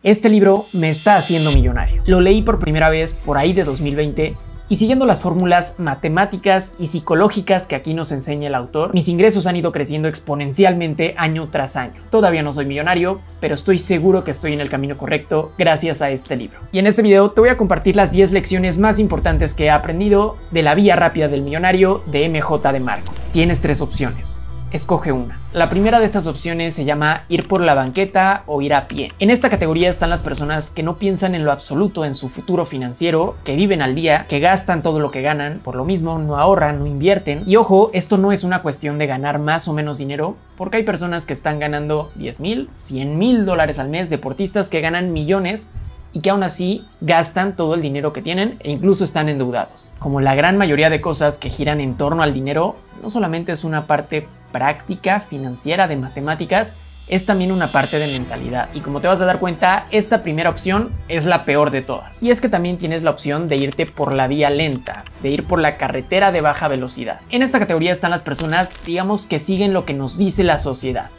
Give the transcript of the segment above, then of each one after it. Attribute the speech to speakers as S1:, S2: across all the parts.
S1: Este libro me está haciendo millonario. Lo leí por primera vez por ahí de 2020 y siguiendo las fórmulas matemáticas y psicológicas que aquí nos enseña el autor, mis ingresos han ido creciendo exponencialmente año tras año. Todavía no soy millonario, pero estoy seguro que estoy en el camino correcto gracias a este libro. Y en este video te voy a compartir las 10 lecciones más importantes que he aprendido de La Vía Rápida del Millonario de MJ DeMarco. Tienes 3 opciones. Escoge una. La primera de estas opciones se llama ir por la banqueta o ir a pie. En esta categoría están las personas que no piensan en lo absoluto en su futuro financiero, que viven al día, que gastan todo lo que ganan, por lo mismo no ahorran, no invierten. Y ojo, esto no es una cuestión de ganar más o menos dinero, porque hay personas que están ganando 10,000, 100,000 dólares al mes, deportistas que ganan millones y que aún así gastan todo el dinero que tienen e incluso están endeudados. Como la gran mayoría de cosas que giran en torno al dinero, no solamente es una parte práctica, financiera, de matemáticas, es también una parte de mentalidad. Y como te vas a dar cuenta, esta primera opción es la peor de todas. Y es que también tienes la opción de irte por la vía lenta, de ir por la carretera de baja velocidad. En esta categoría están las personas, digamos, que siguen lo que nos dice la sociedad.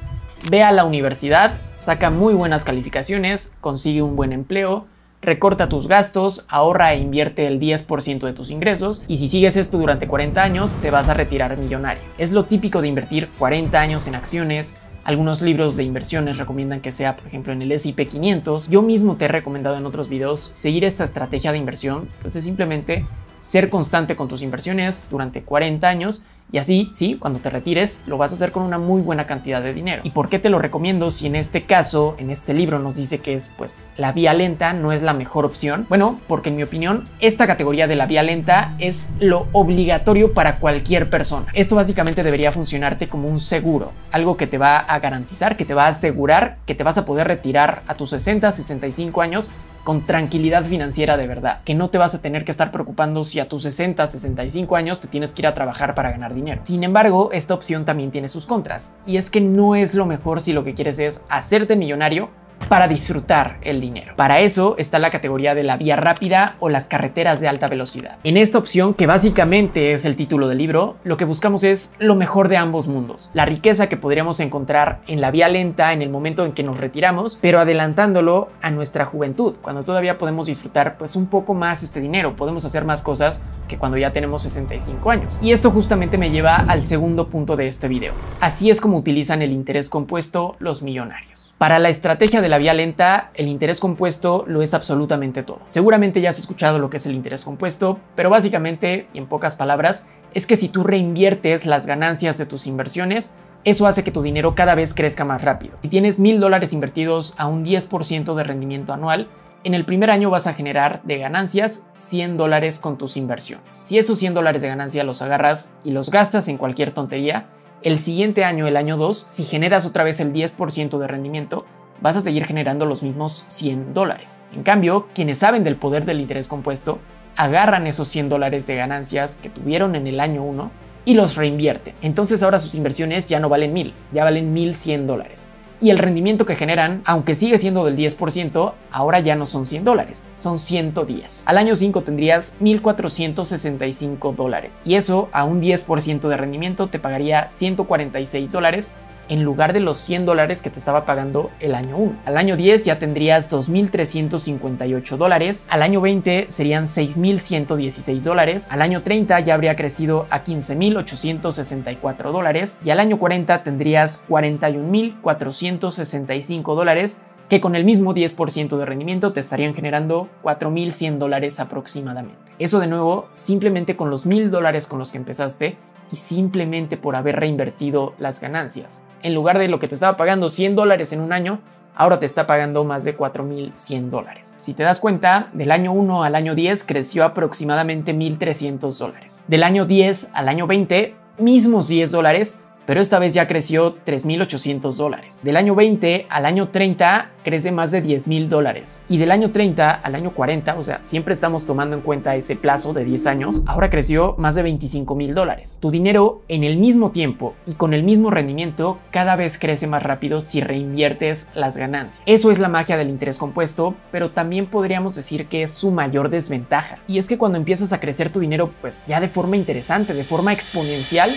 S1: Ve a la universidad, saca muy buenas calificaciones, consigue un buen empleo, recorta tus gastos, ahorra e invierte el 10% de tus ingresos y si sigues esto durante 40 años te vas a retirar millonario. Es lo típico de invertir 40 años en acciones. Algunos libros de inversiones recomiendan que sea, por ejemplo, en el S&P 500. Yo mismo te he recomendado en otros videos seguir esta estrategia de inversión, pues es simplemente ser constante con tus inversiones durante 40 años. Y así, sí, cuando te retires, lo vas a hacer con una muy buena cantidad de dinero. ¿Y por qué te lo recomiendo si en este caso, en este libro nos dice que es, pues, la vía lenta no es la mejor opción? Bueno, porque en mi opinión, esta categoría de la vía lenta es lo obligatorio para cualquier persona. Esto básicamente debería funcionarte como un seguro, algo que te va a garantizar, que te va a asegurar que te vas a poder retirar a tus 60, 65 años con tranquilidad financiera de verdad, que no te vas a tener que estar preocupando si a tus 60, 65 años te tienes que ir a trabajar para ganar dinero. Sin embargo, esta opción también tiene sus contras, y es que no es lo mejor si lo que quieres es hacerte millonario para disfrutar el dinero. Para eso está la categoría de la vía rápida o las carreteras de alta velocidad. En esta opción, que básicamente es el título del libro, lo que buscamos es lo mejor de ambos mundos. La riqueza que podríamos encontrar en la vía lenta en el momento en que nos retiramos, pero adelantándolo a nuestra juventud, cuando todavía podemos disfrutar pues un poco más este dinero, podemos hacer más cosas que cuando ya tenemos 65 años. Y esto justamente me lleva al segundo punto de este video. Así es como utilizan el interés compuesto los millonarios. Para la estrategia de la vía lenta, el interés compuesto lo es absolutamente todo. Seguramente ya has escuchado lo que es el interés compuesto, pero básicamente, y en pocas palabras, es que si tú reinviertes las ganancias de tus inversiones, eso hace que tu dinero cada vez crezca más rápido. Si tienes $1,000 invertidos a un 10% de rendimiento anual, en el primer año vas a generar de ganancias $100 con tus inversiones. Si esos $100 de ganancia los agarras y los gastas en cualquier tontería, el siguiente año, el año 2, si generas otra vez el 10% de rendimiento, vas a seguir generando los mismos $100. En cambio, quienes saben del poder del interés compuesto, agarran esos $100 de ganancias que tuvieron en el año 1 y los reinvierten. Entonces ahora sus inversiones ya no valen 1,000, ya valen $1,100. Y el rendimiento que generan, aunque sigue siendo del 10%, ahora ya no son $100, son 110. Al año 5 tendrías $1,465. Y eso, a un 10% de rendimiento, te pagaría $146 en lugar de los $100 que te estaba pagando el año 1. Al año 10 ya tendrías $2,358. Al año 20 serían $6,116. Al año 30 ya habría crecido a $15,864. Y al año 40 tendrías $41,465, que con el mismo 10% de rendimiento te estarían generando $4,100 aproximadamente. Eso de nuevo, simplemente con los $1,000 con los que empezaste y simplemente por haber reinvertido las ganancias. En lugar de lo que te estaba pagando $100 en un año, ahora te está pagando más de $4,100. Si te das cuenta, del año 1 al año 10 creció aproximadamente $1,300. Del año 10 al año 20, mismos $10, pero esta vez ya creció $3,800. Del año 20 al año 30 crece más de $10,000. Y del año 30 al año 40, o sea, siempre estamos tomando en cuenta ese plazo de 10 años, ahora creció más de $25,000. Tu dinero en el mismo tiempo y con el mismo rendimiento cada vez crece más rápido si reinviertes las ganancias. Eso es la magia del interés compuesto, pero también podríamos decir que es su mayor desventaja. Y es que cuando empiezas a crecer tu dinero, pues ya de forma interesante, de forma exponencial,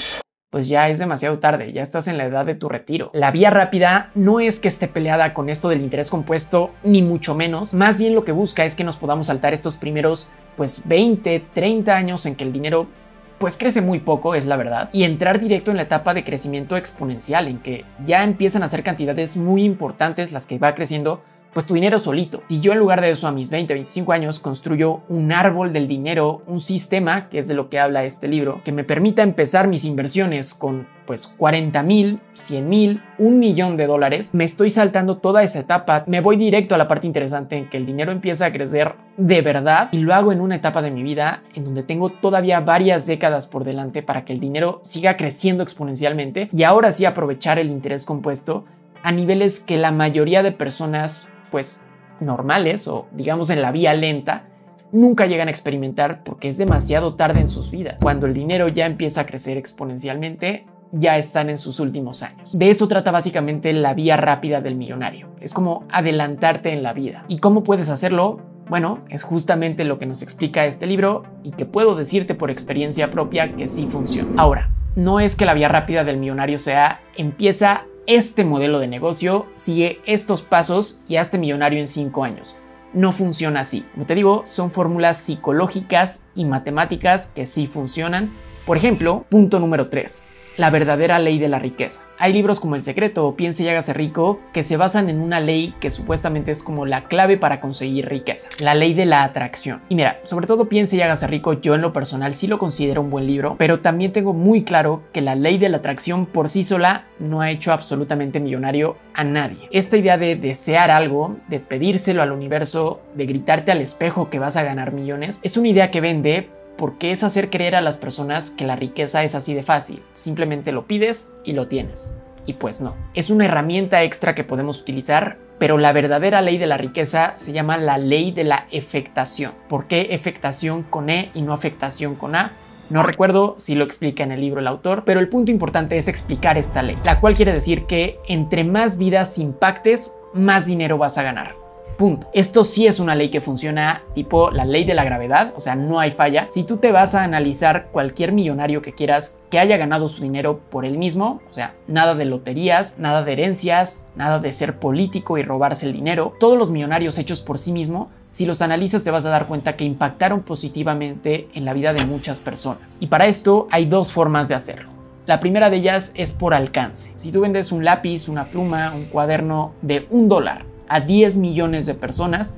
S1: pues ya es demasiado tarde, ya estás en la edad de tu retiro. La vía rápida no es que esté peleada con esto del interés compuesto, ni mucho menos. Más bien lo que busca es que nos podamos saltar estos primeros, pues 20, 30 años en que el dinero pues crece muy poco, es la verdad, y entrar directo en la etapa de crecimiento exponencial, en que ya empiezan a ser cantidades muy importantes las que va creciendo pues tu dinero solito. Si yo en lugar de eso a mis 20, 25 años construyo un árbol del dinero, un sistema, que es de lo que habla este libro, que me permita empezar mis inversiones con pues 40,000, 100,000, $1,000,000, me estoy saltando toda esa etapa, me voy directo a la parte interesante en que el dinero empieza a crecer de verdad y lo hago en una etapa de mi vida en donde tengo todavía varias décadas por delante para que el dinero siga creciendo exponencialmente y ahora sí aprovechar el interés compuesto a niveles que la mayoría de personas pues normales o digamos en la vía lenta nunca llegan a experimentar porque es demasiado tarde en sus vidas. Cuando el dinero ya empieza a crecer exponencialmente, ya están en sus últimos años. De eso trata básicamente la vía rápida del millonario. Es como adelantarte en la vida. ¿Y cómo puedes hacerlo? Bueno, es justamente lo que nos explica este libro y que puedo decirte por experiencia propia que sí funciona. Ahora, no es que la vía rápida del millonario sea empieza este modelo de negocio, sigue estos pasos y hazte millonario en 5 años. No funciona así. Como te digo, son fórmulas psicológicas y matemáticas que sí funcionan. Por ejemplo, punto número 3. La verdadera ley de la riqueza. Hay libros como El Secreto o Piense y hágase rico que se basan en una ley que supuestamente es como la clave para conseguir riqueza. La ley de la atracción. Y mira, sobre todo Piense y hágase rico, yo en lo personal sí lo considero un buen libro, pero también tengo muy claro que la ley de la atracción por sí sola no ha hecho absolutamente millonario a nadie. Esta idea de desear algo, de pedírselo al universo, de gritarte al espejo que vas a ganar millones, es una idea que vende porque es hacer creer a las personas que la riqueza es así de fácil. Simplemente lo pides y lo tienes. Y pues no. Es una herramienta extra que podemos utilizar, pero la verdadera ley de la riqueza se llama la ley de la efectación. ¿Por qué efectación con E y no afectación con A? No recuerdo si lo explica en el libro el autor, pero el punto importante es explicar esta ley, la cual quiere decir que entre más vidas impactes, más dinero vas a ganar. Punto. Esto sí es una ley que funciona tipo la ley de la gravedad, o sea, no hay falla. Si tú te vas a analizar cualquier millonario que quieras que haya ganado su dinero por él mismo, o sea, nada de loterías, nada de herencias, nada de ser político y robarse el dinero, todos los millonarios hechos por sí mismo, si los analizas te vas a dar cuenta que impactaron positivamente en la vida de muchas personas. Y para esto hay dos formas de hacerlo. La primera de ellas es por alcance. Si tú vendes un lápiz, una pluma, un cuaderno de $1 a 10 millones de personas,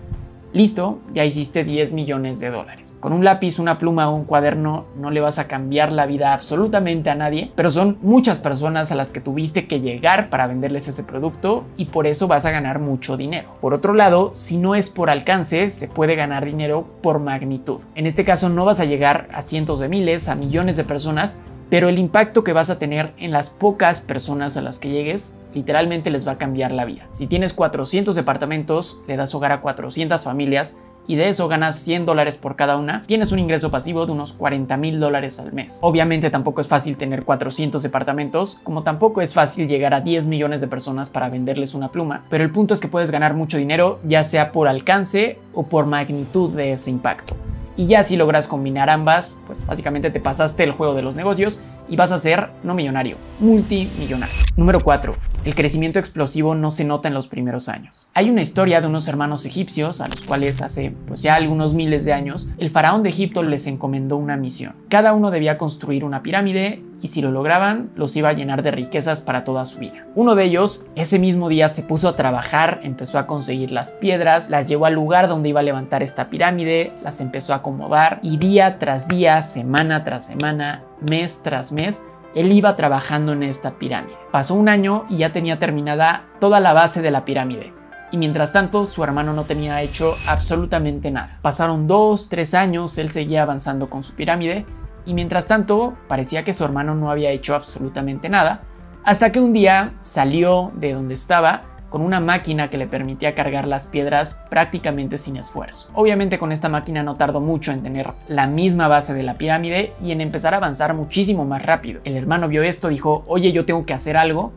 S1: listo, ya hiciste 10 millones de dólares. Con un lápiz, una pluma o un cuaderno no le vas a cambiar la vida absolutamente a nadie, pero son muchas personas a las que tuviste que llegar para venderles ese producto y por eso vas a ganar mucho dinero. Por otro lado, si no es por alcance, se puede ganar dinero por magnitud. En este caso no vas a llegar a cientos de miles, a millones de personas, pero el impacto que vas a tener en las pocas personas a las que llegues literalmente les va a cambiar la vida. Si tienes 400 departamentos, le das hogar a 400 familias y de eso ganas $100 por cada una, tienes un ingreso pasivo de unos $40,000 al mes. Obviamente tampoco es fácil tener 400 departamentos, como tampoco es fácil llegar a 10 millones de personas para venderles una pluma, pero el punto es que puedes ganar mucho dinero, ya sea por alcance o por magnitud de ese impacto. Y ya si logras combinar ambas, pues básicamente te pasaste el juego de los negocios y vas a ser, no millonario, multimillonario. Número 4. El crecimiento explosivo no se nota en los primeros años. Hay una historia de unos hermanos egipcios a los cuales hace pues ya algunos miles de años, el faraón de Egipto les encomendó una misión. Cada uno debía construir una pirámide y si lo lograban, los iba a llenar de riquezas para toda su vida. Uno de ellos, ese mismo día se puso a trabajar, empezó a conseguir las piedras, las llevó al lugar donde iba a levantar esta pirámide, las empezó a acomodar y día tras día, semana tras semana, mes tras mes, él iba trabajando en esta pirámide. Pasó un año y ya tenía terminada toda la base de la pirámide. Y mientras tanto, su hermano no tenía hecho absolutamente nada. Pasaron 2, 3 años, él seguía avanzando con su pirámide y mientras tanto parecía que su hermano no había hecho absolutamente nada, hasta que un día salió de donde estaba con una máquina que le permitía cargar las piedras prácticamente sin esfuerzo. Obviamente con esta máquina no tardó mucho en tener la misma base de la pirámide y en empezar a avanzar muchísimo más rápido. El hermano vio esto, dijo, oye, yo tengo que hacer algo.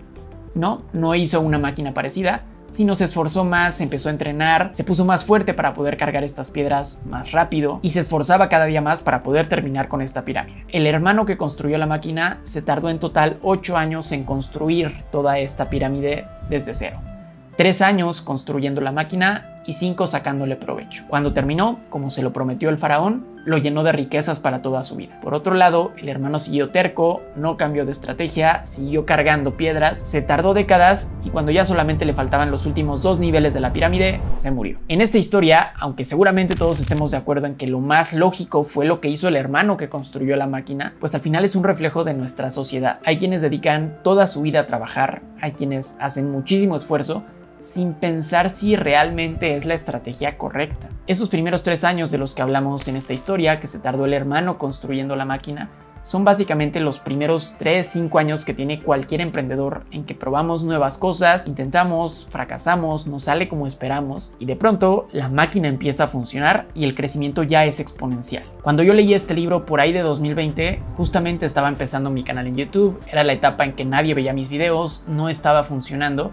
S1: No hizo una máquina parecida, sino se esforzó más, se empezó a entrenar, se puso más fuerte para poder cargar estas piedras más rápido y se esforzaba cada día más para poder terminar con esta pirámide. El hermano que construyó la máquina se tardó en total 8 años en construir toda esta pirámide desde cero. 3 años construyendo la máquina y 5 sacándole provecho. Cuando terminó, como se lo prometió el faraón, lo llenó de riquezas para toda su vida. Por otro lado, el hermano siguió terco, no cambió de estrategia, siguió cargando piedras, se tardó décadas y cuando ya solamente le faltaban los últimos 2 niveles de la pirámide, se murió. En esta historia, aunque seguramente todos estemos de acuerdo en que lo más lógico fue lo que hizo el hermano que construyó la máquina, pues al final es un reflejo de nuestra sociedad. Hay quienes dedican toda su vida a trabajar, hay quienes hacen muchísimo esfuerzo, sin pensar si realmente es la estrategia correcta. Esos primeros 3 años de los que hablamos en esta historia, que se tardó el hermano construyendo la máquina, son básicamente los primeros 3-5 años que tiene cualquier emprendedor en que probamos nuevas cosas, intentamos, fracasamos, no sale como esperamos y de pronto la máquina empieza a funcionar y el crecimiento ya es exponencial. Cuando yo leí este libro por ahí de 2020, justamente estaba empezando mi canal en YouTube, era la etapa en que nadie veía mis videos, no estaba funcionando.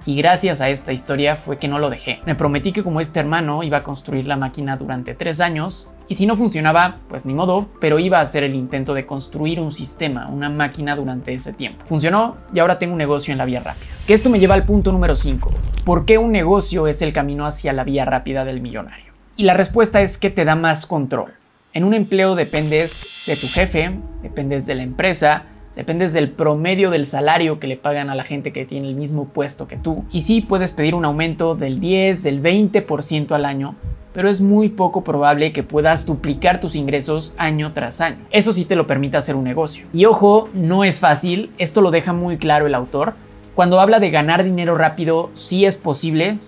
S1: Y gracias a esta historia fue que no lo dejé. Me prometí que como este hermano iba a construir la máquina durante 3 años y si no funcionaba, pues ni modo, pero iba a hacer el intento de construir un sistema, una máquina durante ese tiempo. Funcionó y ahora tengo un negocio en la vía rápida. Que esto me lleva al punto número 5. ¿Por qué un negocio es el camino hacia la vía rápida del millonario? Y la respuesta es que te da más control. En un empleo dependes de tu jefe, dependes de la empresa, dependes del promedio del salario que le pagan a la gente que tiene el mismo puesto que tú. Y sí, puedes pedir un aumento del 10, del 20% al año, pero es muy poco probable que puedas duplicar tus ingresos año tras año. Eso sí te lo permite hacer un negocio. Y ojo, no es fácil, esto lo deja muy claro el autor. Cuando habla de ganar dinero rápido, sí es posible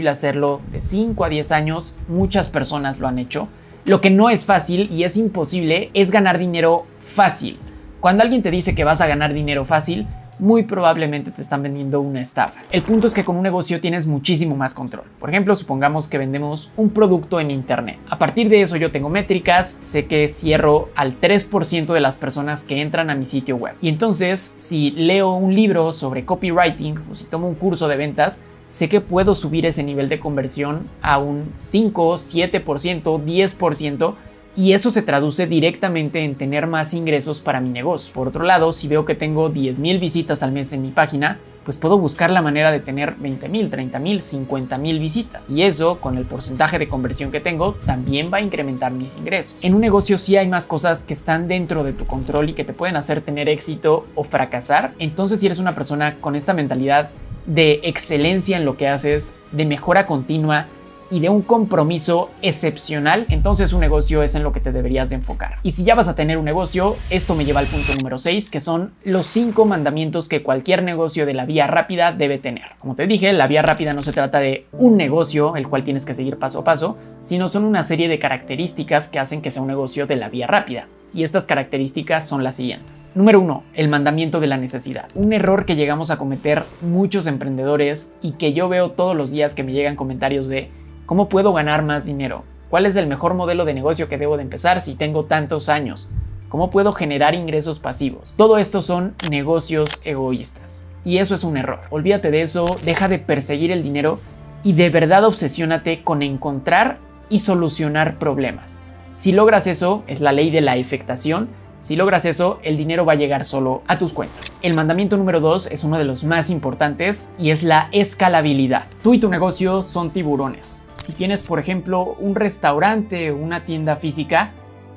S1: hacerlo de 5 a 10 años, muchas personas lo han hecho. Lo que no es fácil y es imposible es ganar dinero fácil. Cuando alguien te dice que vas a ganar dinero fácil, muy probablemente te están vendiendo una estafa. El punto es que con un negocio tienes muchísimo más control. Por ejemplo, supongamos que vendemos un producto en internet. A partir de eso yo tengo métricas, sé que cierro al 3% de las personas que entran a mi sitio web. Y entonces, si leo un libro sobre copywriting o si tomo un curso de ventas, sé que puedo subir ese nivel de conversión a un 5, 7%, 10%, y eso se traduce directamente en tener más ingresos para mi negocio. Por otro lado, si veo que tengo 10,000 visitas al mes en mi página, pues puedo buscar la manera de tener 20,000, 30,000, 50,000 visitas. Y eso, con el porcentaje de conversión que tengo, también va a incrementar mis ingresos. En un negocio sí hay más cosas que están dentro de tu control y que te pueden hacer tener éxito o fracasar. Entonces, si eres una persona con esta mentalidad de excelencia en lo que haces, de mejora continua, y de un compromiso excepcional, entonces un negocio es en lo que te deberías de enfocar. Y si ya vas a tener un negocio, esto me lleva al punto número 6, que son los 5 mandamientos que cualquier negocio de la vía rápida debe tener. Como te dije, la vía rápida no se trata de un negocio, el cual tienes que seguir paso a paso, sino son una serie de características que hacen que sea un negocio de la vía rápida. Y estas características son las siguientes. Número 1, el mandamiento de la necesidad. Un error que llegamos a cometer muchos emprendedores y que yo veo todos los días que me llegan comentarios de ¿cómo puedo ganar más dinero? ¿Cuál es el mejor modelo de negocio que debo de empezar si tengo tantos años? ¿Cómo puedo generar ingresos pasivos? Todo esto son negocios egoístas. Y eso es un error. Olvídate de eso, deja de perseguir el dinero y de verdad obsesiónate con encontrar y solucionar problemas. Si logras eso, es la ley de la efectación. Si logras eso, el dinero va a llegar solo a tus cuentas. El mandamiento número 2 es uno de los más importantes y es la escalabilidad. Tú y tu negocio son tiburones. Si tienes, por ejemplo, un restaurante o una tienda física,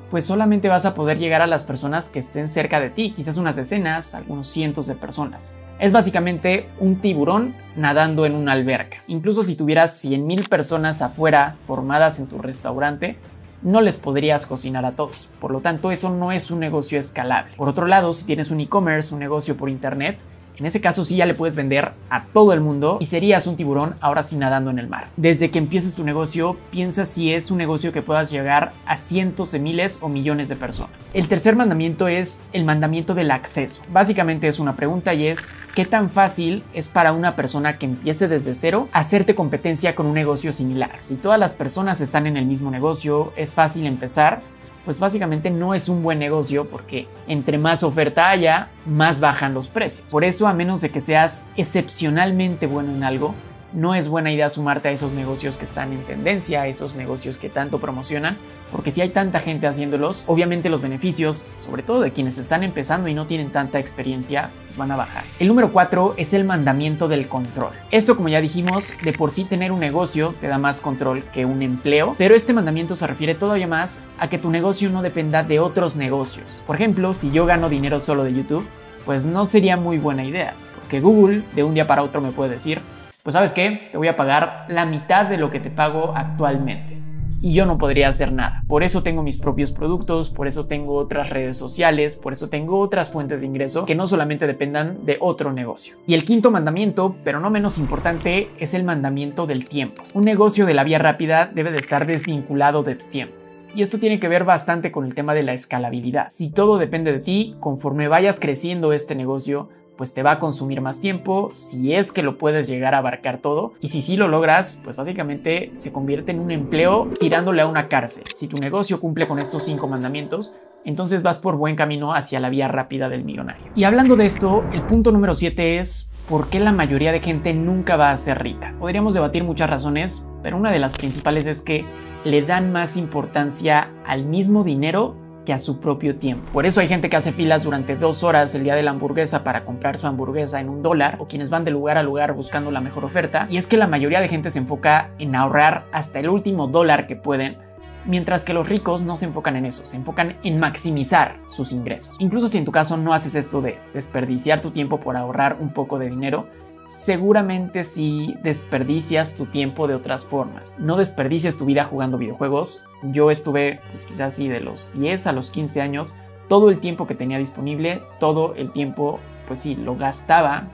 S1: pues solamente vas a poder llegar a las personas que estén cerca de ti, quizás unas decenas, algunos cientos de personas. Es básicamente un tiburón nadando en una alberca. Incluso si tuvieras 100,000 personas afuera formadas en tu restaurante, no les podrías cocinar a todos. Por lo tanto, eso no es un negocio escalable. Por otro lado, si tienes un e-commerce, un negocio por internet, en ese caso sí ya le puedes vender a todo el mundo y serías un tiburón ahora sí nadando en el mar. Desde que empieces tu negocio, piensa si es un negocio que puedas llegar a cientos de miles o millones de personas. El tercer mandamiento es el mandamiento del acceso. Básicamente es una pregunta y es ¿qué tan fácil es para una persona que empiece desde cero hacerte competencia con un negocio similar? Si todas las personas están en el mismo negocio, es fácil empezar, pues básicamente no es un buen negocio porque entre más oferta haya, más bajan los precios. Por eso, a menos de que seas excepcionalmente bueno en algo, no es buena idea sumarte a esos negocios que están en tendencia, a esos negocios que tanto promocionan, porque si hay tanta gente haciéndolos, obviamente los beneficios, sobre todo de quienes están empezando y no tienen tanta experiencia, pues van a bajar. El número 4 es el mandamiento del control. Esto, como ya dijimos, de por sí tener un negocio te da más control que un empleo, pero este mandamiento se refiere todavía más a que tu negocio no dependa de otros negocios. Por ejemplo, si yo gano dinero solo de YouTube, pues no sería muy buena idea, porque Google de un día para otro me puede decir: pues ¿sabes qué? Te voy a pagar la mitad de lo que te pago actualmente. Y yo no podría hacer nada. Por eso tengo mis propios productos, por eso tengo otras redes sociales, por eso tengo otras fuentes de ingreso que no solamente dependan de otro negocio. Y el quinto mandamiento, pero no menos importante, es el mandamiento del tiempo. Un negocio de la vía rápida debe de estar desvinculado de tu tiempo. Y esto tiene que ver bastante con el tema de la escalabilidad. Si todo depende de ti, conforme vayas creciendo este negocio, pues te va a consumir más tiempo, si es que lo puedes llegar a abarcar todo. Y si sí lo logras, pues básicamente se convierte en un empleo tirándole a una cárcel. Si tu negocio cumple con estos 5 mandamientos, entonces vas por buen camino hacia la vía rápida del millonario. Y hablando de esto, el punto número 7 es: ¿por qué la mayoría de gente nunca va a ser rica? Podríamos debatir muchas razones, pero una de las principales es que le dan más importancia al mismo dinero que a su propio tiempo. Por eso hay gente que hace filas durante 2 horas el día de la hamburguesa para comprar su hamburguesa en $1, o quienes van de lugar a lugar buscando la mejor oferta. Y es que la mayoría de gente se enfoca en ahorrar hasta el último dólar que pueden, mientras que los ricos no se enfocan en eso, se enfocan en maximizar sus ingresos. Incluso si en tu caso no haces esto de desperdiciar tu tiempo por ahorrar un poco de dinero, seguramente sí desperdicias tu tiempo de otras formas. No desperdicies tu vida jugando videojuegos. Yo estuve, pues quizás sí, de los 10 a los 15 años, todo el tiempo que tenía disponible, todo el tiempo, pues sí, lo gastaba,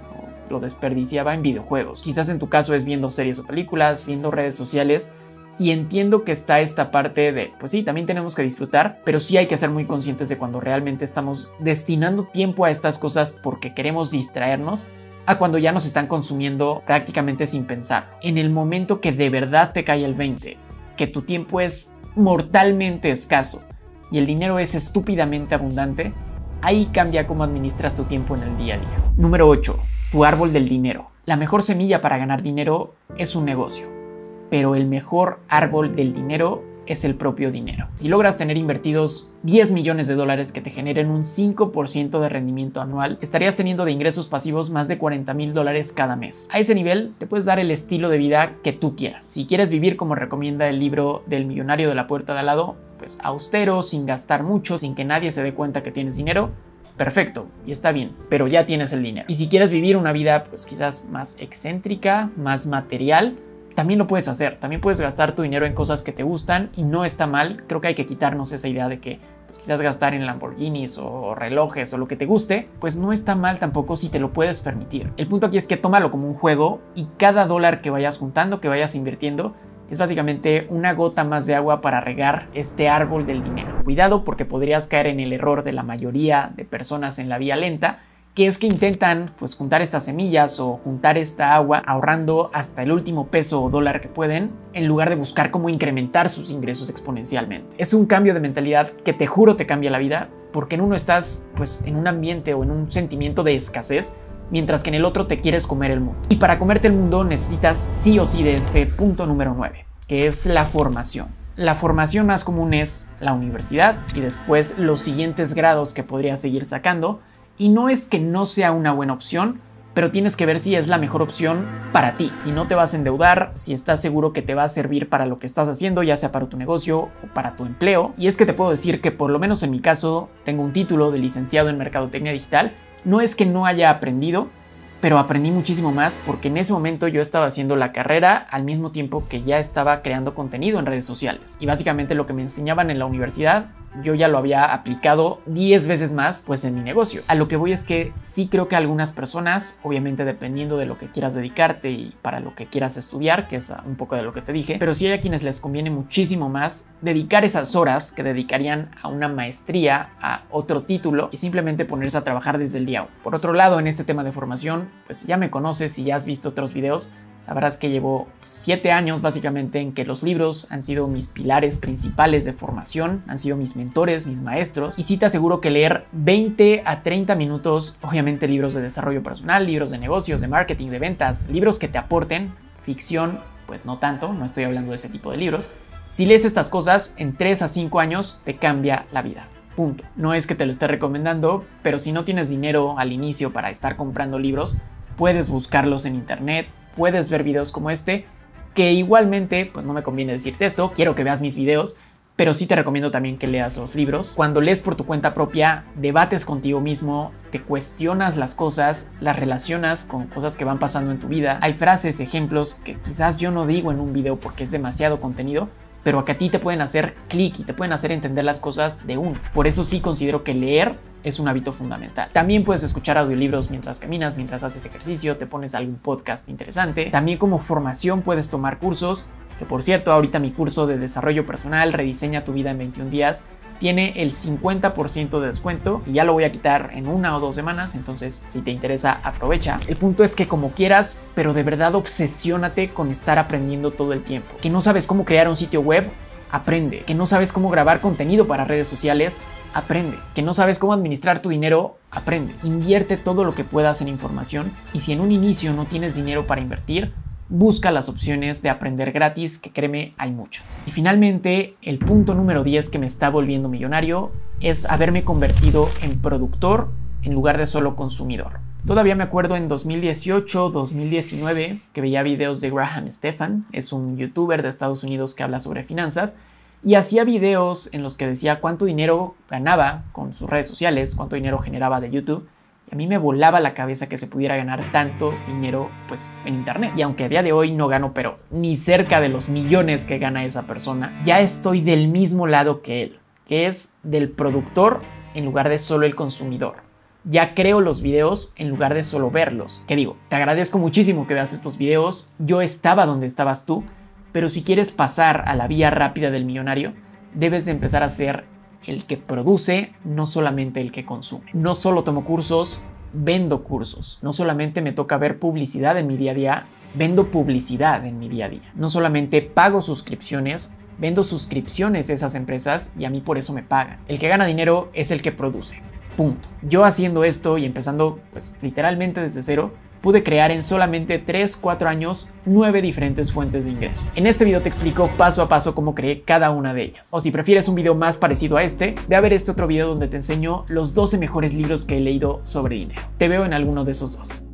S1: lo desperdiciaba en videojuegos. Quizás en tu caso es viendo series o películas, viendo redes sociales. Y entiendo que está esta parte de, pues sí, también tenemos que disfrutar, pero sí hay que ser muy conscientes de cuando realmente estamos destinando tiempo a estas cosas porque queremos distraernos, a cuando ya nos están consumiendo prácticamente sin pensar. En el momento que de verdad te cae el 20, que tu tiempo es mortalmente escaso y el dinero es estúpidamente abundante, ahí cambia cómo administras tu tiempo en el día a día. Número 8. Tu árbol del dinero. La mejor semilla para ganar dinero es un negocio, pero el mejor árbol del dinero es el propio dinero. Si logras tener invertidos $10 millones que te generen un 5% de rendimiento anual, estarías teniendo de ingresos pasivos más de $40,000 cada mes. A ese nivel te puedes dar el estilo de vida que tú quieras. Si quieres vivir como recomienda el libro del millonario de la puerta de al lado, pues austero, sin gastar mucho, sin que nadie se dé cuenta que tienes dinero, perfecto, y está bien, pero ya tienes el dinero. Y si quieres vivir una vida pues quizás más excéntrica, más material, también lo puedes hacer. También puedes gastar tu dinero en cosas que te gustan y no está mal. Creo que hay que quitarnos esa idea de que pues quizás gastar en Lamborghinis o relojes o lo que te guste, pues no está mal tampoco si te lo puedes permitir. El punto aquí es que tómalo como un juego y cada dólar que vayas juntando, que vayas invirtiendo, es básicamente una gota más de agua para regar este árbol del dinero. Cuidado, porque podrías caer en el error de la mayoría de personas en la vía lenta, que es que intentan pues juntar estas semillas o juntar esta agua ahorrando hasta el último peso o dólar que pueden, en lugar de buscar cómo incrementar sus ingresos exponencialmente. Es un cambio de mentalidad que te juro te cambia la vida, porque en uno estás pues en un ambiente o en un sentimiento de escasez, mientras que en el otro te quieres comer el mundo. Y para comerte el mundo necesitas sí o sí de este punto número 9, que es la formación. La formación más común es la universidad y después los siguientes grados que podrías seguir sacando. Y no es que no sea una buena opción, pero tienes que ver si es la mejor opción para ti. Si no te vas a endeudar, si estás seguro que te va a servir para lo que estás haciendo, ya sea para tu negocio o para tu empleo. Y es que te puedo decir que por lo menos en mi caso tengo un título de licenciado en Mercadotecnia Digital. No es que no haya aprendido, pero aprendí muchísimo más porque en ese momento yo estaba haciendo la carrera al mismo tiempo que ya estaba creando contenido en redes sociales. Y básicamente lo que me enseñaban en la universidad, yo ya lo había aplicado 10 veces más pues en mi negocio. A lo que voy es que sí creo que algunas personas, obviamente dependiendo de lo que quieras dedicarte y para lo que quieras estudiar, que es un poco de lo que te dije, pero sí hay a quienes les conviene muchísimo más dedicar esas horas que dedicarían a una maestría, a otro título y simplemente ponerse a trabajar desde el día 1. Por otro lado, en este tema de formación, pues ya me conoces y ya has visto otros videos, sabrás que llevo 7 años básicamente en que los libros han sido mis pilares principales de formación, han sido mis mentores, mis maestros, y sí te aseguro que leer 20 a 30 minutos, obviamente libros de desarrollo personal, libros de negocios, de marketing, de ventas, libros que te aporten, ficción, pues no tanto, no estoy hablando de ese tipo de libros. Si lees estas cosas, en 3 a 5 años te cambia la vida. Punto. No es que te lo esté recomendando, pero si no tienes dinero al inicio para estar comprando libros, puedes buscarlos en internet, puedes ver videos como este, que igualmente, pues no me conviene decirte esto, quiero que veas mis videos, pero sí te recomiendo también que leas los libros. Cuando lees por tu cuenta propia, debates contigo mismo, te cuestionas las cosas, las relacionas con cosas que van pasando en tu vida. Hay frases, ejemplos que quizás yo no digo en un video porque es demasiado contenido, pero que a ti te pueden hacer clic y te pueden hacer entender las cosas de uno. Por eso sí considero que leer es un hábito fundamental. También puedes escuchar audiolibros mientras caminas, mientras haces ejercicio, te pones algún podcast interesante. También como formación puedes tomar cursos, que por cierto, ahorita mi curso de desarrollo personal, Rediseña tu vida en 21 días, tiene el 50% de descuento y ya lo voy a quitar en 1 o 2 semanas, entonces si te interesa aprovecha. El punto es que como quieras, pero de verdad obsesiónate con estar aprendiendo todo el tiempo. Que no sabes cómo crear un sitio web, aprende. Que no sabes cómo grabar contenido para redes sociales, aprende. Que no sabes cómo administrar tu dinero, aprende. Invierte todo lo que puedas en información y si en un inicio no tienes dinero para invertir, busca las opciones de aprender gratis, que créeme, hay muchas. Y finalmente, el punto número 10 que me está volviendo millonario es haberme convertido en productor en lugar de solo consumidor. Todavía me acuerdo en 2018, 2019 que veía videos de Graham Stephan, es un youtuber de Estados Unidos que habla sobre finanzas y hacía videos en los que decía cuánto dinero ganaba con sus redes sociales, cuánto dinero generaba de YouTube. Y a mí me volaba la cabeza que se pudiera ganar tanto dinero pues en internet. Y aunque a día de hoy no gano pero ni cerca de los millones que gana esa persona, ya estoy del mismo lado que él, que es del productor en lugar de solo el consumidor. Ya creo los videos en lugar de solo verlos. Que digo, te agradezco muchísimo que veas estos videos, yo estaba donde estabas tú, pero si quieres pasar a la vía rápida del millonario, debes de empezar a ser el que produce, no solamente el que consume. No solo tomo cursos, vendo cursos. No solamente me toca ver publicidad en mi día a día, vendo publicidad en mi día a día. No solamente pago suscripciones, vendo suscripciones a esas empresas y a mí por eso me pagan. El que gana dinero es el que produce. Punto. Yo haciendo esto y empezando pues literalmente desde cero, pude crear en solamente 3-4 años 9 diferentes fuentes de ingreso. En este video te explico paso a paso cómo creé cada una de ellas. O si prefieres un video más parecido a este, ve a ver este otro video donde te enseño los 12 mejores libros que he leído sobre dinero. Te veo en alguno de esos dos.